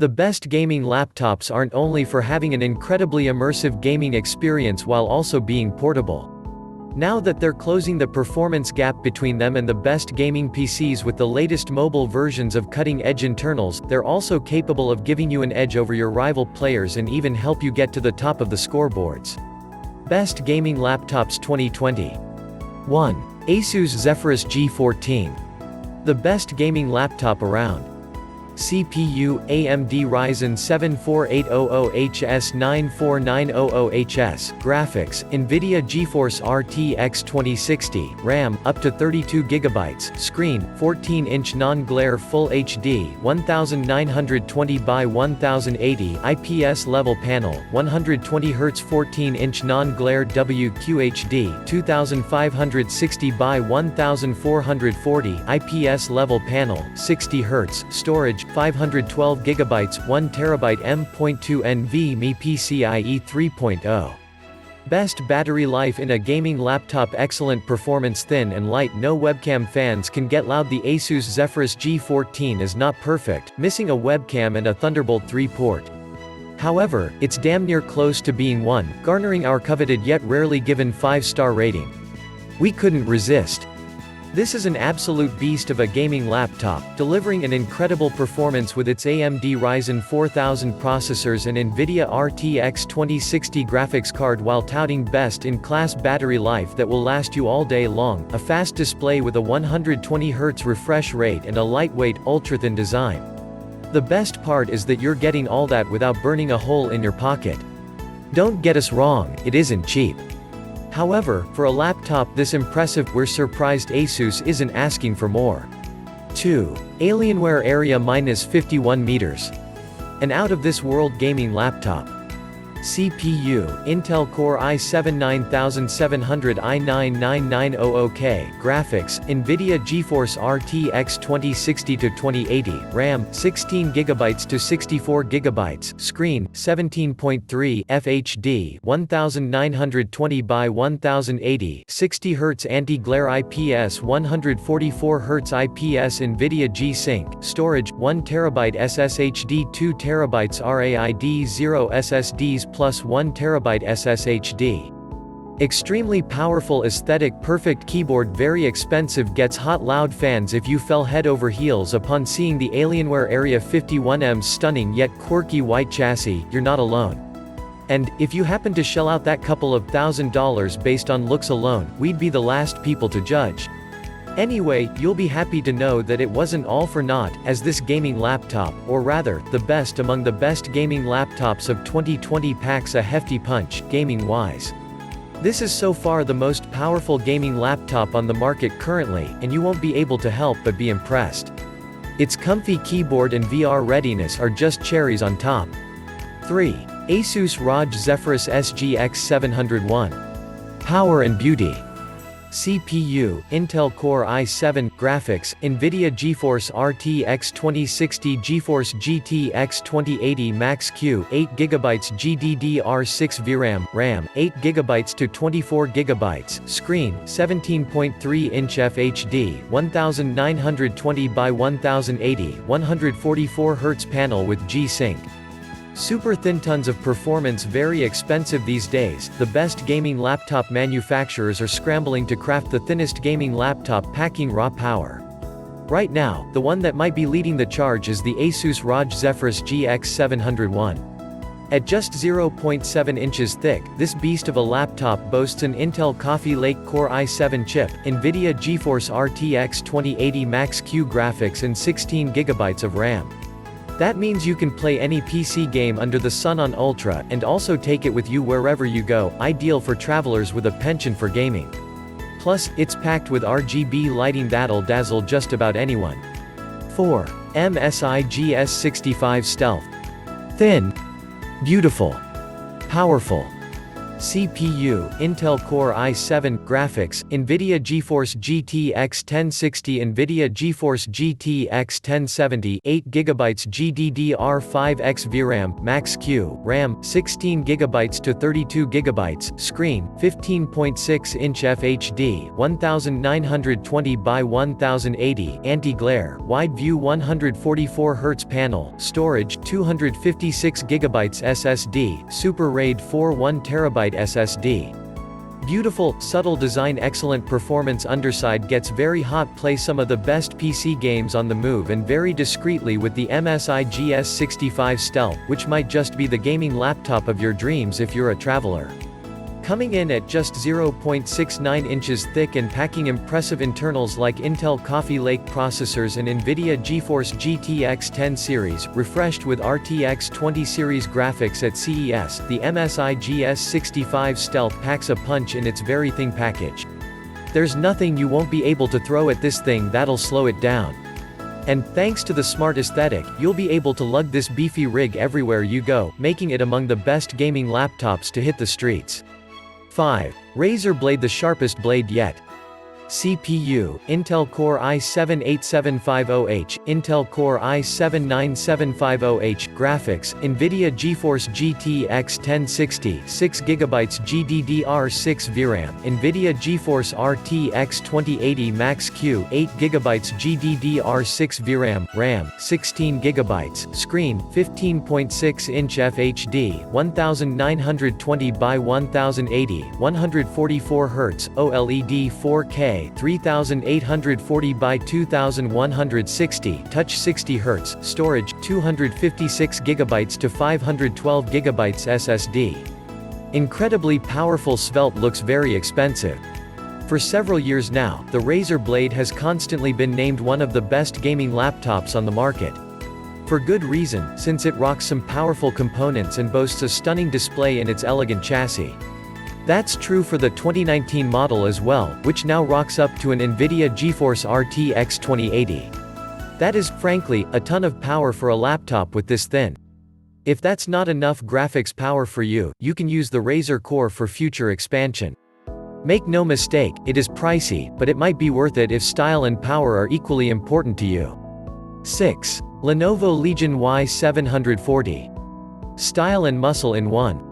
The best gaming laptops aren't only for having an incredibly immersive gaming experience while also being portable. Now that they're closing the performance gap between them and the best gaming PCs with the latest mobile versions of cutting-edge internals, they're also capable of giving you an edge over your rival players and even help you get to the top of the scoreboards. Best Gaming Laptops 2020. 1. Asus Zephyrus G14. The best gaming laptop around. CPU, AMD Ryzen 7 4800HS 94900HS, Graphics, NVIDIA GeForce RTX 2060, RAM, up to 32GB, Screen, 14-inch non-glare Full HD, 1920 by 1080 IPS level panel, 120Hz 14-inch non-glare WQHD, 2560 by 1440 IPS level panel, 60Hz, storage, 512GB, 1TB M.2 NVMe PCIe 3.0. Best battery life in a gaming laptop. Excellent performance. Thin and light. No webcam fans can get loud. The Asus Zephyrus G14 is not perfect, missing a webcam and a Thunderbolt 3 port. However, it's damn near close to being one, garnering our coveted yet rarely given 5-star rating. We couldn't resist. This is an absolute beast of a gaming laptop, delivering an incredible performance with its AMD Ryzen 4000 processors and NVIDIA RTX 2060 graphics card while touting best-in-class battery life that will last you all day long, a fast display with a 120Hz refresh rate and a lightweight, ultra-thin design. The best part is that you're getting all that without burning a hole in your pocket. Don't get us wrong, it isn't cheap. However, for a laptop this impressive, we're surprised Asus isn't asking for more. 2. Alienware Area -51 meters. An out-of-this-world gaming laptop. CPU, Intel Core i7 9700 i9-9900K, Graphics, NVIDIA GeForce RTX 2060-2080, RAM, 16GB to 64GB, Screen, 17.3 FHD, 1920 by 1080, 60Hz anti-glare IPS 144Hz IPS NVIDIA G-Sync, Storage, 1TB SSHD 2TB RAID 0 SSDs plus 1TB SSHD. Extremely powerful aesthetic. Perfect keyboard. Very expensive. Gets hot. Loud. Fans. If you fell head over heels upon seeing the Alienware Area 51M's stunning yet quirky white chassis, you're not alone. And, if you happen to shell out that couple of $1,000 based on looks alone, we'd be the last people to judge. Anyway, you'll be happy to know that it wasn't all for naught, as this gaming laptop, or rather, the best among the best gaming laptops of 2020 packs a hefty punch, gaming-wise. This is so far the most powerful gaming laptop on the market currently, and you won't be able to help but be impressed. Its comfy keyboard and VR readiness are just cherries on top. 3. Asus ROG Zephyrus SGX 701. Power and beauty. CPU, Intel Core i7, Graphics, NVIDIA GeForce RTX 2060 GeForce GTX 2080 Max-Q, 8GB GDDR6 VRAM, RAM, 8GB to 24GB, Screen, 17.3-inch FHD, 1920 by 1080, 144Hz panel with G-Sync. Super thin. Tons of performance. Very expensive these days. The best gaming laptop manufacturers are scrambling to craft the thinnest gaming laptop packing raw power. Right now, the one that might be leading the charge is the Asus ROG Zephyrus GX 701. At just 0.7 inches thick, this beast of a laptop boasts an Intel Coffee Lake Core i7 chip, NVIDIA GeForce RTX 2080 Max-Q graphics and 16GB of RAM. That means you can play any PC game under the sun on Ultra, and also take it with you wherever you go, ideal for travelers with a penchant for gaming. Plus, it's packed with RGB lighting that'll dazzle just about anyone. 4. MSI GS65 Stealth. Thin. Beautiful. Powerful. CPU, Intel Core i7, graphics, NVIDIA GeForce GTX 1060 NVIDIA GeForce GTX 1070 8GB GDDR5X VRAM, Max-Q, RAM, 16GB to 32GB, screen, 15.6-inch FHD, 1920 by 1080, anti-glare, wide view 144Hz panel, storage, 256GB SSD, Super RAID 4 1TB SSD. Beautiful, subtle design, excellent performance. Underside gets very hot. Play some of the best PC games on the move and very discreetly with the MSI GS65 Stealth, which might just be the gaming laptop of your dreams if you're a traveler. Coming in at just 0.69 inches thick and packing impressive internals like Intel Coffee Lake processors and NVIDIA GeForce GTX 10 series, refreshed with RTX 20 series graphics at CES, the MSI GS65 Stealth packs a punch in its very thin package. There's nothing you won't be able to throw at this thing that'll slow it down. And, thanks to the smart aesthetic, you'll be able to lug this beefy rig everywhere you go, making it among the best gaming laptops to hit the streets. 5. Razer Blade, the sharpest blade yet. CPU, Intel Core i7-8750H, Intel Core i7-9750H, graphics, NVIDIA GeForce GTX 1060, 6GB GDDR6 VRAM, NVIDIA GeForce RTX 2080 Max-Q, 8GB GDDR6 VRAM, RAM, 16GB, screen, 15.6-inch FHD, 1920 by 1080, 144Hz, OLED 4K, 3840 by 2160, touch 60 Hz, storage, 256GB to 512GB SSD. Incredibly powerful. Svelte looks very expensive. For several years now, the Razer Blade has constantly been named one of the best gaming laptops on the market. For good reason, since it rocks some powerful components and boasts a stunning display in its elegant chassis. That's true for the 2019 model as well, which now rocks up to an NVIDIA GeForce RTX 2080. That is, frankly, a ton of power for a laptop with this thin. If that's not enough graphics power for you, you can use the Razer Core for future expansion. Make no mistake, it is pricey, but it might be worth it if style and power are equally important to you. 6. Lenovo Legion Y740. Style and muscle in one.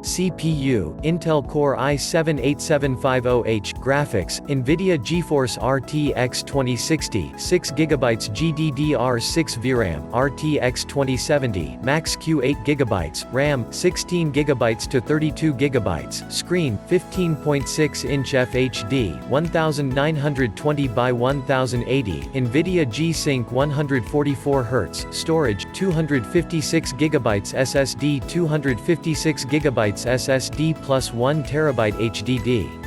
CPU, Intel Core i7-8750H, graphics, NVIDIA GeForce RTX 2060, 6GB GDDR6 VRAM, RTX 2070, Max-Q, 8GB, RAM, 16GB to 32GB, screen, 15.6-inch FHD, 1920 by 1080, NVIDIA G-Sync 144Hz, storage, 256GB SSD, 256GB SSD plus 1TB HDD.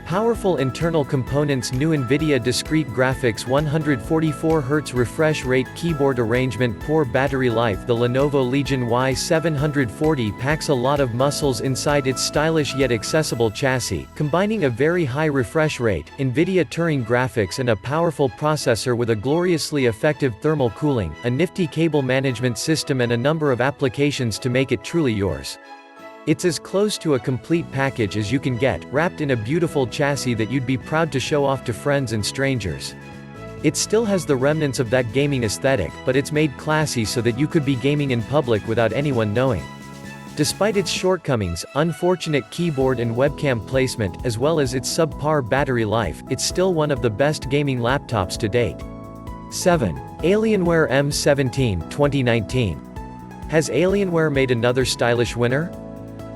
Powerful internal components. New NVIDIA discrete graphics, 144Hz refresh rate, keyboard arrangement, poor battery life. The Lenovo Legion Y740 packs a lot of muscles inside its stylish yet accessible chassis, combining a very high refresh rate, NVIDIA Turing graphics and a powerful processor with a gloriously effective thermal cooling, a nifty cable management system and a number of applications to make it truly yours. It's as close to a complete package as you can get, wrapped in a beautiful chassis that you'd be proud to show off to friends and strangers. It still has the remnants of that gaming aesthetic, but it's made classy so that you could be gaming in public without anyone knowing. Despite its shortcomings, unfortunate keyboard and webcam placement, as well as its subpar battery life, it's still one of the best gaming laptops to date. 7. Alienware M17 2019. Has Alienware made another stylish winner?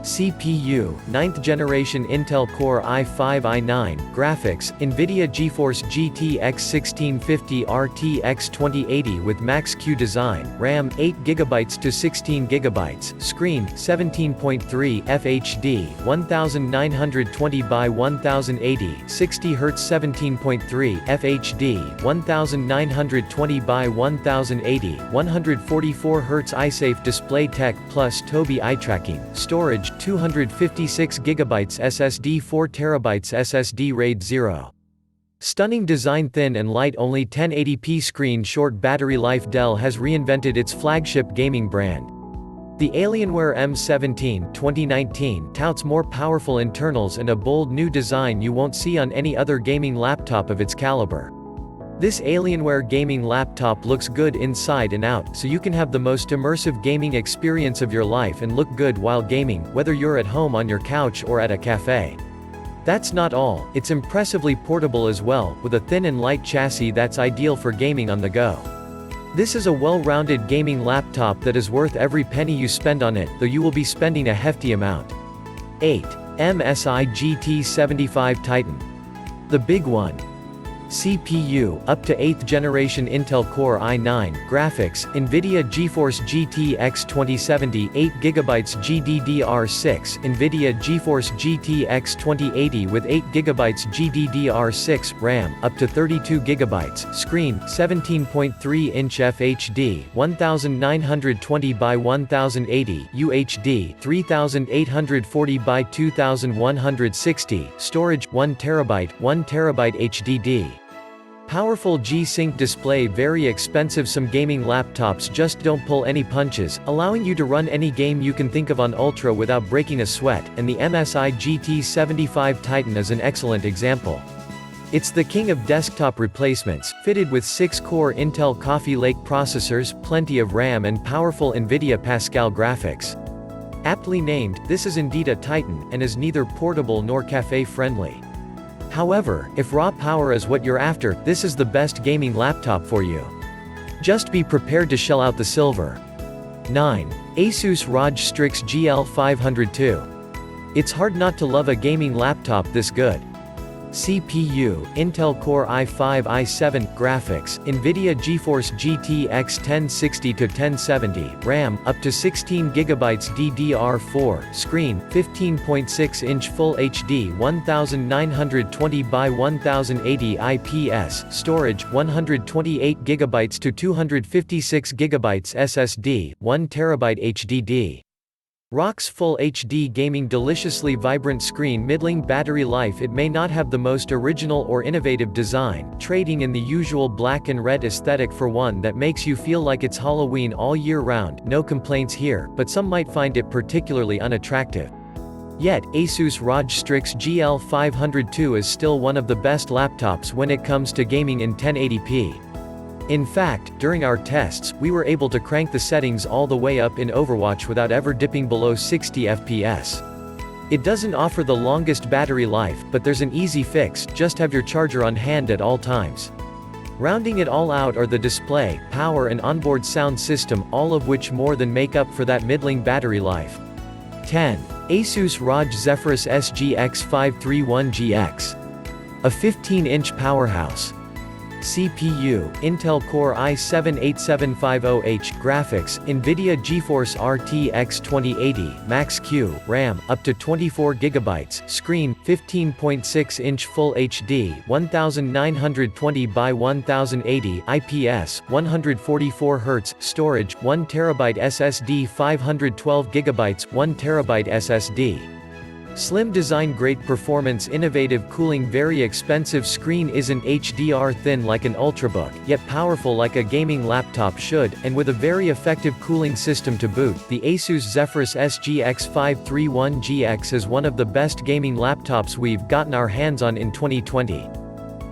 CPU, 9th generation Intel Core i5-i9, graphics, NVIDIA GeForce GTX 1650 RTX 2080 with Max-Q design, RAM, 8GB to 16GB, screen, 17.3 FHD, 1920 by 1080, 60Hz 17.3 FHD, 1920 by 1080, 144Hz iSafe display tech plus Tobii eye tracking, storage, 256GB SSD, 4TB SSD, RAID 0. Stunning design, thin and light, only 1080p screen, short battery life. Dell has reinvented its flagship gaming brand. The Alienware M17 2019 touts more powerful internals and a bold new design you won't see on any other gaming laptop of its caliber. This Alienware gaming laptop looks good inside and out, so you can have the most immersive gaming experience of your life and look good while gaming, whether you're at home on your couch or at a cafe. That's not all, it's impressively portable as well, with a thin and light chassis that's ideal for gaming on the go. This is a well-rounded gaming laptop that is worth every penny you spend on it, though you will be spending a hefty amount. 8. MSI GT75 Titan. The big one. CPU, up to 8th generation Intel Core i9, graphics, NVIDIA GeForce GTX 2070, 8GB GDDR6, NVIDIA GeForce GTX 2080 with 8GB GDDR6, RAM, up to 32GB, screen, 17.3-inch FHD, 1920 by 1080, UHD, 3840 by 2160, storage, 1TB, 1TB HDD. Powerful G-Sync display. Very expensive. Some gaming laptops just don't pull any punches, allowing you to run any game you can think of on Ultra without breaking a sweat, and the MSI GT75 Titan is an excellent example. It's the king of desktop replacements, fitted with 6-core Intel Coffee Lake processors, plenty of RAM and powerful NVIDIA Pascal graphics. Aptly named, this is indeed a Titan, and is neither portable nor cafe-friendly. However, if raw power is what you're after, this is the best gaming laptop for you. Just be prepared to shell out the silver. 9. Asus ROG Strix GL502. It's hard not to love a gaming laptop this good. CPU, Intel Core i5 i7, graphics, NVIDIA GeForce GTX 1060-1070, RAM, up to 16GB DDR4, screen, 15.6-inch Full HD 1920 by 1080 IPS, storage, 128GB to 256GB SSD, 1TB HDD. ROG's Full HD gaming deliciously vibrant screen middling battery life. It may not have the most original or innovative design, trading in the usual black and red aesthetic for one that makes you feel like it's Halloween all year round. No complaints here, but some might find it particularly unattractive. Yet, Asus ROG Strix GL502 is still one of the best laptops when it comes to gaming in 1080p. In fact, during our tests, we were able to crank the settings all the way up in Overwatch without ever dipping below 60 FPS. It doesn't offer the longest battery life, but there's an easy fix: just have your charger on hand at all times. Rounding it all out are the display, power and onboard sound system, all of which more than make up for that middling battery life. 10. Asus ROG Zephyrus SGX 531GX. A 15-inch powerhouse. CPU, Intel Core i7-8750H, graphics, NVIDIA GeForce RTX 2080, Max-Q, RAM, up to 24GB, screen, 15.6-inch Full HD, 1920 by 1080 IPS, 144Hz, storage, 1TB SSD, 512GB, 1TB SSD. Slim design, great performance, innovative cooling. Very expensive. Screen isn't HDR thin like an Ultrabook, yet powerful like a gaming laptop should, and with a very effective cooling system to boot. The Asus Zephyrus SGX 531GX is one of the best gaming laptops we've gotten our hands on in 2020.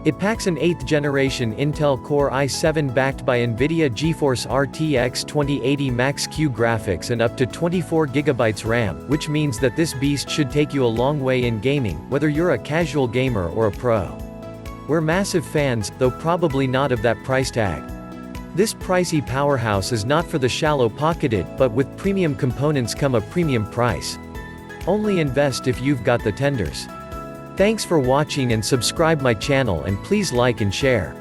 It packs an 8th generation Intel Core i7 backed by NVIDIA GeForce RTX 2080 Max-Q graphics and up to 24GB RAM, which means that this beast should take you a long way in gaming, whether you're a casual gamer or a pro. We're massive fans, though probably not of that price tag. This pricey powerhouse is not for the shallow-pocketed, but with premium components come a premium price. Only invest if you've got the tenders. Thanks for watching and subscribe my channel, and please like and share.